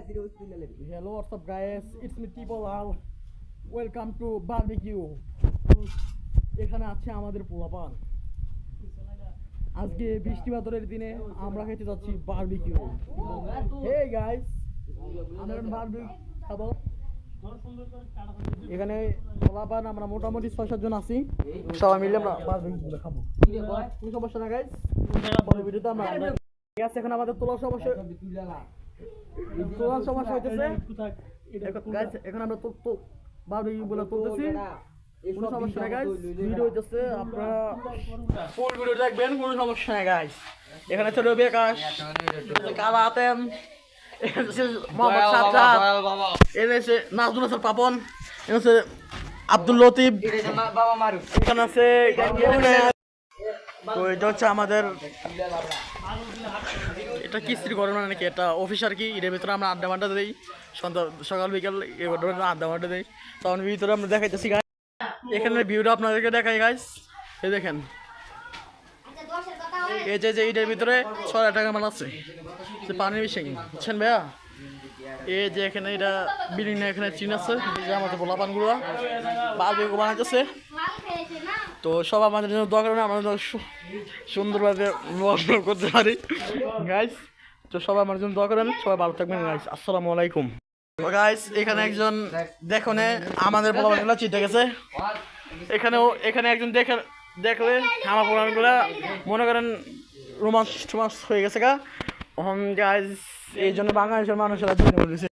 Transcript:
Hello, what's up, guys? It's me, Tipolal. Welcome to barbecue. এখানে আছে আমাদের পোলাপান। আজকে বৃষ্টিবাদলের দিনে আমরা খেতে যাচ্ছি বারবিকিউ। Hey guys, আমরা বারবিকিউ খাবো। এখানে পোলাপান আমরা মোটামুটি 6-7 জন আছি। সবাই মিলে আমরা বারবিকিউ খাবো। কোনো সমস্যা না গাইস। পরের ভিডিওতে আমরা ঠিক আছে। এখন আমাদের তোলার সমস্যা হইতেছে। এখন আমরা তো বারবিকিউ বলে তুলতেছি। কোনো সমস্যা নাই গাইস, ভিডিও হইতেছে, আপনারা ফুল ভিডিও দেখবেন, কোনো সমস্যা নাই গাইস। এখানে ছিল বিকাশ, কালা আতেম, মোহাম্মদ সাজ্জাদ, এসে নাজমুল হাসান পাপন, এসে আব্দুল লতিফ, এখানে আছে তো এটা হচ্ছে আমাদের এটা কিস্ত্রি করে না নাকি এটা অফিসার কি এর ভিতরে আমরা আড্ডা দিই সন্ধ্যা সকাল বিকাল আড্ডা দিই তখন ভিতরে আমরা দেখাইতেছি গাইস। এখানে ভিউটা আপনাদেরকে দেখাই গাইস। এই দেখেন এই যে এটার ভিতরে 6 টাকা মাল আছে পানির মিশিং বুঝছেন ভাইয়া। এই যে এখানে এটা বিল্ডিং এখানে চিন আছে, এই যে আমাদের পোলাপানগুলো বারবিকিউ বানাইতেছে। তো সব আমাদের জন্য দোয়া করেন, আমরা সুন্দরভাবে করতে পারি গাইস। তো সবাই আমার জন্য দোয়া করেন, সবাই ভালো থাকবেন গাইস। আসসালামু আলাইকুম গাইস। এখানে একজন দেখুন আমাদের পোলাপানগুলো চিটে গেছে। এখানে একজন দেখলে আমার পোলাপানগুলো মনে করেন রোমান্স হয়ে গেছে গা গাইস। এই জন্য বাংলাদেশের মানুষেরা চিন্তা করেছে।